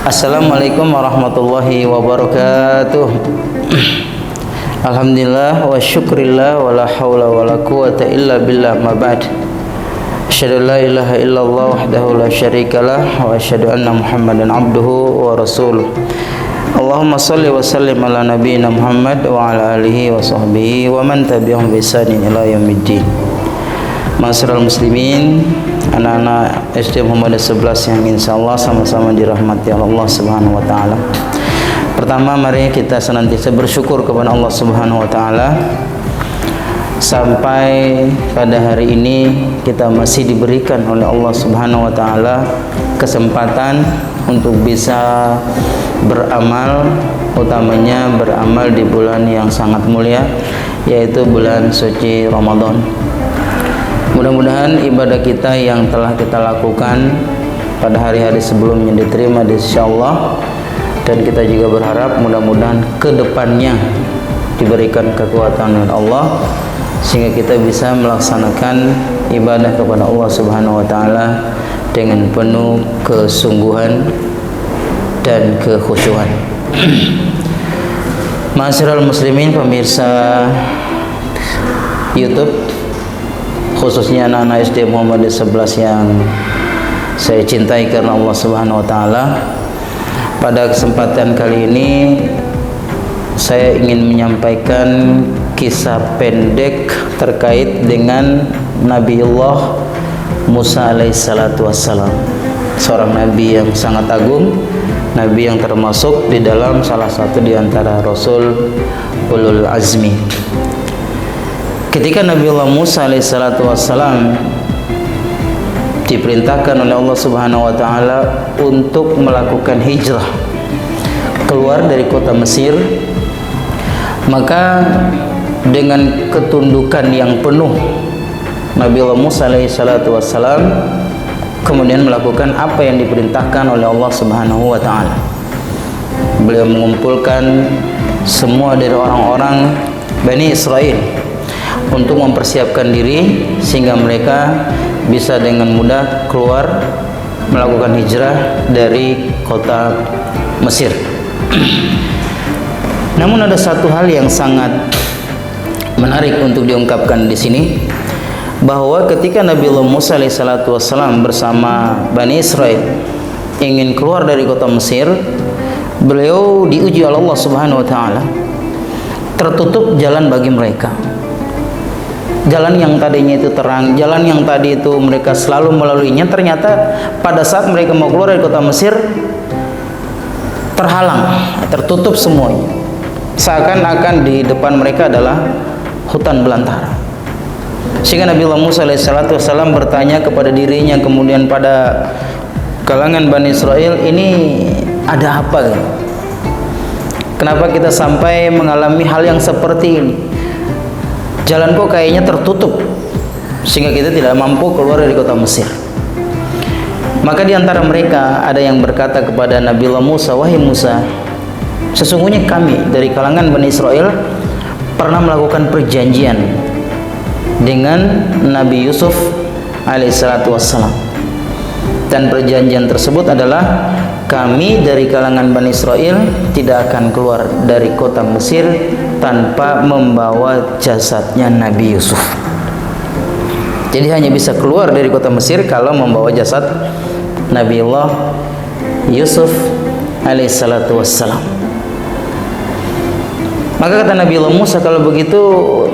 Assalamualaikum warahmatullahi wabarakatuh. Alhamdulillah wa syukrillah wa la hawla wa la quwata illa billah ma ba'd. Asyhadu an la ilaha illallah wahdahu la syarikalah wa asyhadu anna Muhammadan abduhu wa rasuluh. Allahumma salli wa sallim ala nabiyyina Muhammad wa ala alihi wa sahbihi wa man tabi'ahum bi ihsanin ila yaumiddin. Ma'asyiral muslimin, anak-anak SD Muhammad 11 yang insyaallah sama-sama dirahmati Allah Subhanahu wa taala. Pertama, mari kita senantiasa bersyukur kepada Allah Subhanahu wa taala sampai pada hari ini kita masih diberikan oleh Allah Subhanahu wa taala kesempatan untuk bisa beramal, utamanya beramal di bulan yang sangat mulia, yaitu bulan suci Ramadan. Mudah-mudahan ibadah kita yang telah kita lakukan pada hari-hari sebelumnya diterima insyaallah, dan kita juga berharap mudah-mudahan kedepannya diberikan kekuatan oleh Allah sehingga kita bisa melaksanakan ibadah kepada Allah Subhanahu wa taala dengan penuh kesungguhan dan kekhusyuan. Ma'asyiral muslimin, pemirsa YouTube, khususnya anak-anak SD Muhammad 11 yang saya cintai karena Allah Subhanahu wa taala. Pada kesempatan kali ini saya ingin menyampaikan kisah pendek terkait dengan Nabiullah Musa alaihissalatu wassalam, seorang nabi yang sangat agung, nabi yang termasuk di dalam salah satu di antara Rasul Ulul Azmi. Ketika Nabiullah Musa alaihissalatu wassalam diperintahkan oleh Allah Subhanahu wa taala untuk melakukan hijrah keluar dari kota Mesir, maka dengan ketundukan yang penuh Nabiullah Musa alaihissalatu wassalam kemudian melakukan apa yang diperintahkan oleh Allah Subhanahu wa taala. Beliau mengumpulkan semua dari orang-orang Bani Israel untuk mempersiapkan diri sehingga mereka bisa dengan mudah keluar melakukan hijrah dari kota Mesir. Namun ada satu hal yang sangat menarik untuk diungkapkan di sini, bahwa ketika Nabiullah Musa alaihissalatu wassalam bersama Bani Israel ingin keluar dari kota Mesir, beliau diuji oleh Allah Subhanahu wa taala. Tertutup jalan bagi mereka. Jalan yang tadinya itu terang, jalan yang tadi itu mereka selalu melaluinya, ternyata pada saat mereka mau keluar dari kota Mesir terhalang, tertutup semuanya. Seakan-akan di depan mereka adalah hutan belantara. Sehingga Nabiullah Musa alaihissalatu wassalam bertanya kepada dirinya, kemudian pada kalangan Bani Israel, ini ada apa? Kenapa kita sampai mengalami hal yang seperti ini? Jalan kok kayaknya tertutup sehingga kita tidak mampu keluar dari kota Mesir. Maka di antara mereka ada yang berkata kepada Nabiullah Musa, "Wahai Musa, sesungguhnya kami dari kalangan Bani Israel pernah melakukan perjanjian dengan Nabi Yusuf alaihissalatu wassalam. Dan perjanjian tersebut adalah kami dari kalangan Bani Israel tidak akan keluar dari kota Mesir tanpa membawa jasadnya Nabi Yusuf. Jadi hanya bisa keluar dari kota Mesir kalau membawa jasad Nabiullah Yusuf alaihissalatu wassalam." Maka kata Nabiullah Musa, kalau begitu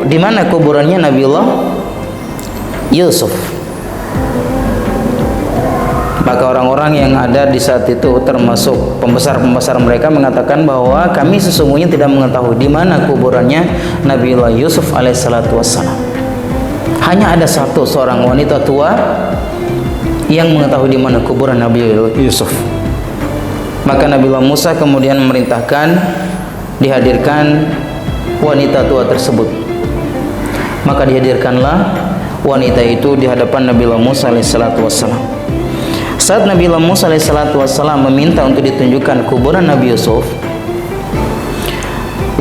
di mana kuburannya Nabiullah Yusuf? Maka orang-orang yang ada di saat itu, termasuk pembesar-pembesar mereka, mengatakan bahwa kami sesungguhnya tidak mengetahui di mana kuburannya Nabiullah Yusuf alaihissalatu wassalam. Hanya ada seorang wanita tua yang mengetahui di mana kuburan Nabiullah Yusuf. Maka Nabiullah Musa kemudian memerintahkan dihadirkan wanita tua tersebut. Maka dihadirkanlah wanita itu di hadapan Nabiullah Musa alaihissalatu wassalam. Saat Nabiullah Musa alaihissalatu wassalam meminta untuk ditunjukkan kuburan Nabi Yusuf,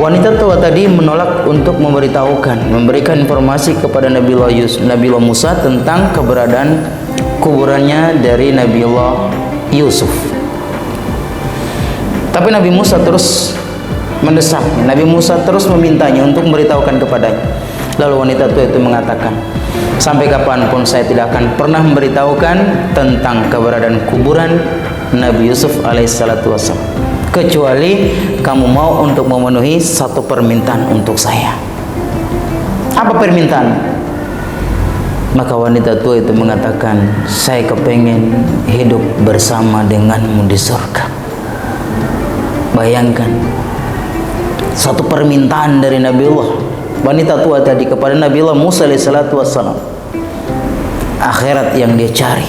wanita tua tadi menolak untuk memberikan informasi kepada Nabiullah Musa tentang keberadaan kuburannya dari Nabiullah Yusuf. Tapi Nabi Musa terus mendesaknya. Nabi Musa terus memintanya untuk memberitahukan kepadanya. Lalu wanita tua itu mengatakan, sampai kapanpun saya tidak akan pernah memberitahukan tentang keberadaan kuburan Nabi Yusuf alaihissalatu wassalam, kecuali kamu mau untuk memenuhi satu permintaan untuk saya. Apa permintaan? Maka wanita tua itu mengatakan, saya kepengen hidup bersama denganmu di surga. Bayangkan, satu permintaan dari Nabiullah wanita tua tadi kepada Nabiullah Musa alaihissalatu wassalam. Akhirat yang dia cari,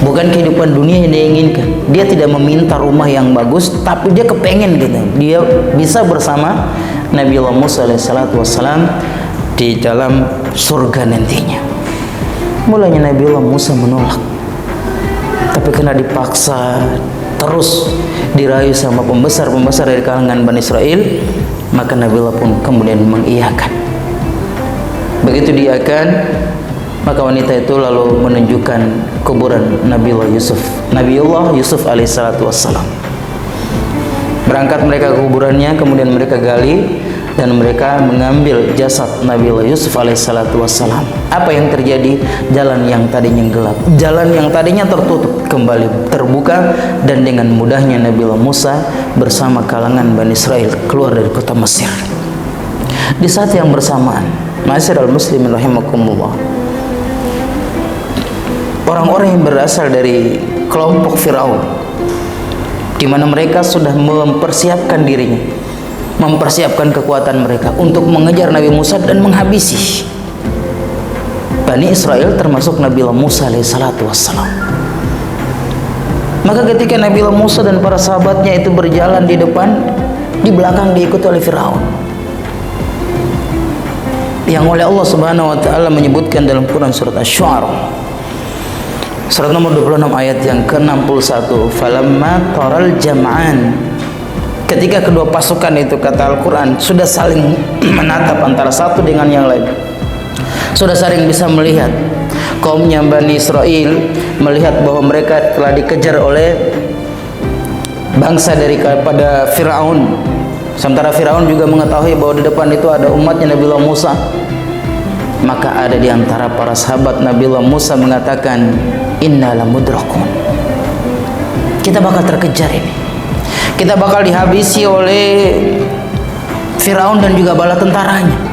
bukan kehidupan dunia yang dia inginkan. Dia tidak meminta rumah yang bagus, tapi dia kepengen gitu, dia bisa bersama Nabiullah Musa alaihissalatu wassalam di dalam surga nantinya. Mulanya Nabiullah Musa menolak, tapi karena dipaksa terus dirayu sama pembesar-pembesar dari kalangan Bani Israel, maka Nabiullah pun kemudian mengiyakan. Begitu diiyakan, maka wanita itu lalu menunjukkan kuburan Nabiullah Yusuf alaihissalatu wassalam. Berangkat mereka ke kuburannya, kemudian mereka gali dan mereka mengambil jasad Nabiullah Yusuf alaihissalatu wassalam. Apa yang terjadi? Jalan yang tadinya gelap, jalan yang tadinya tertutup, kembali terbuka, dan dengan mudahnya Nabiullah Musa bersama kalangan Bani Israel keluar dari kota Mesir. Di saat yang bersamaan, ma'asyiral muslimin rahimakumullah, orang-orang yang berasal dari kelompok Firaun, di mana mereka sudah mempersiapkan dirinya, mempersiapkan kekuatan mereka untuk mengejar Nabi Musa dan menghabisi Bani Israel, termasuk Nabiullah Musa alaihissalatu wassalam. Maka ketika Nabiullah Musa dan para sahabatnya itu berjalan di depan, di belakang diikuti oleh Firaun, yang oleh Allah Subhanahu wa taala menyebutkan dalam Quran surat Asy-Syu'ara surat nomor 26 ayat yang ke-61, falamma taral jam'an, ketika kedua pasukan itu, kata Al-Quran, sudah saling menatap antara satu dengan yang lain, sudah saling bisa melihat. Kaumnya Bani Israel melihat bahwa mereka telah dikejar oleh bangsa daripada Firaun, sementara Firaun juga mengetahui bahwa di depan itu ada umatnya Nabiullah Musa. Maka ada di antara para sahabat Nabiullah Musa mengatakan, inna lamudrakun, kita bakal terkejar ini, kita bakal dihabisi oleh Firaun dan juga bala tentaranya.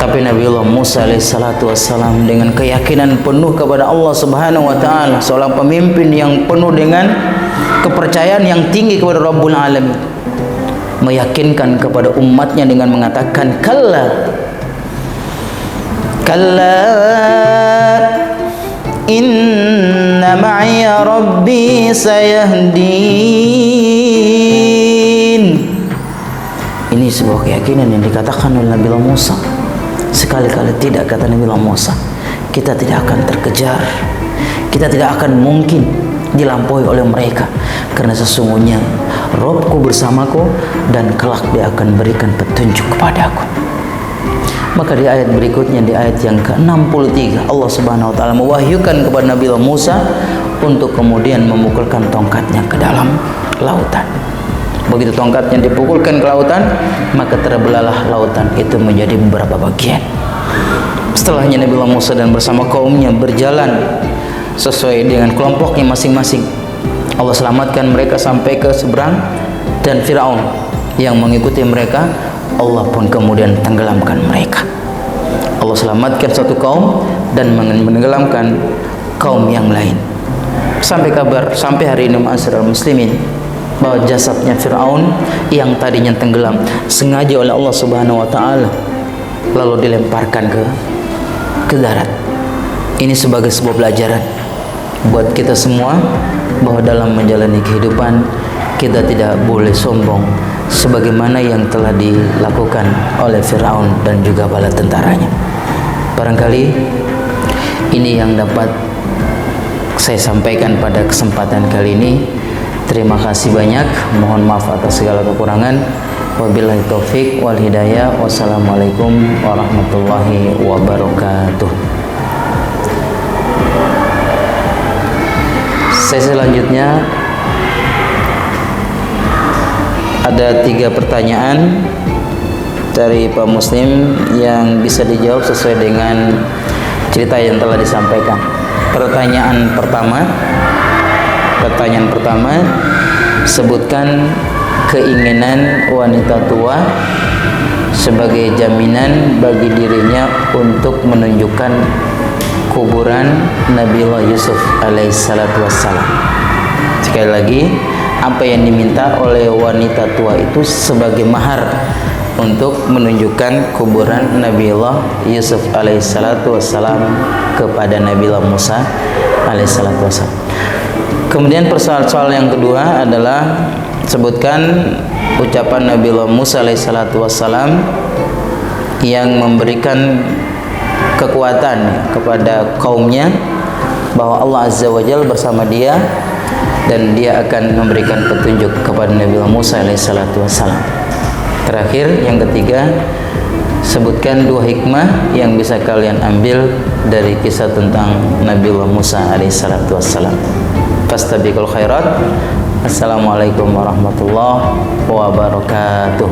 Tapi Nabiullah Musa alaihissalatu wassalam dengan keyakinan penuh kepada Allah Subhanahu wa taala, seorang pemimpin yang penuh dengan kepercayaan yang tinggi kepada Rabbul Alamin, meyakinkan kepada umatnya dengan mengatakan, kalla inna ma'iya rabbi sayahdin. Ini sebuah keyakinan yang dikatakan oleh Nabiullah Musa. Sekali-kali tidak, kata Nabiullah Musa, kita tidak akan terkejar, kita tidak akan mungkin dilampaui oleh mereka, karena sesungguhnya Robku bersamaku dan kelak dia akan berikan petunjuk kepadaku. Maka di ayat berikutnya, di ayat yang ke-63, Allah Subhanahu wa taala mewahyukan kepada Nabiullah Musa untuk kemudian memukulkan tongkatnya ke dalam lautan. Begitu tongkatnya dipukulkan ke lautan, maka terbelahlah lautan itu menjadi beberapa bagian. Setelahnya Nabiullah Musa dan bersama kaumnya berjalan sesuai dengan kelompoknya masing-masing. Allah selamatkan mereka sampai ke seberang, dan Firaun yang mengikuti mereka, Allah pun kemudian tenggelamkan mereka. Allah selamatkan satu kaum dan menenggelamkan kaum yang lain. Sampai hari ini ma'asyiral muslimin, bahwa jasadnya Firaun yang tadinya tenggelam sengaja oleh Allah Subhanahu wa taala lalu dilemparkan ke darat. Ini sebagai sebuah pelajaran buat kita semua, bahwa dalam menjalani kehidupan kita tidak boleh sombong sebagaimana yang telah dilakukan oleh Firaun dan juga bala tentaranya. Barangkali ini yang dapat saya sampaikan pada kesempatan kali ini. Terima kasih banyak, mohon maaf atas segala kekurangan. Wabillahi taufik wal hidayah. Wassalamualaikum warahmatullahi wabarakatuh. Sesi selanjutnya ada 3 pertanyaan dari Pak Muslim yang bisa dijawab sesuai dengan cerita yang telah disampaikan. Pertanyaan pertama, sebutkan keinginan wanita tua sebagai jaminan bagi dirinya untuk menunjukkan kuburan Nabiullah Yusuf alaihissalatu wassalam. Sekali lagi, apa yang diminta oleh wanita tua itu sebagai mahar untuk menunjukkan kuburan Nabiullah Yusuf alaihissalatu wassalam kepada Nabiullah Musa alaihissalatu wassalam. Kemudian persoalan yang kedua adalah sebutkan ucapan Nabiullah Musa alaihissalatu wassalam yang memberikan kekuatan kepada kaumnya bahwa Allah azza wa jalla bersama dia dan dia akan memberikan petunjuk kepada Nabiullah Musa alaihissalatu wassalam. Terakhir, yang ketiga, sebutkan 2 hikmah yang bisa kalian ambil dari kisah tentang Nabiullah Musa alaihissalatu wassalam. Fastabiqul khairat. Assalamualaikum warahmatullahi wabarakatuh.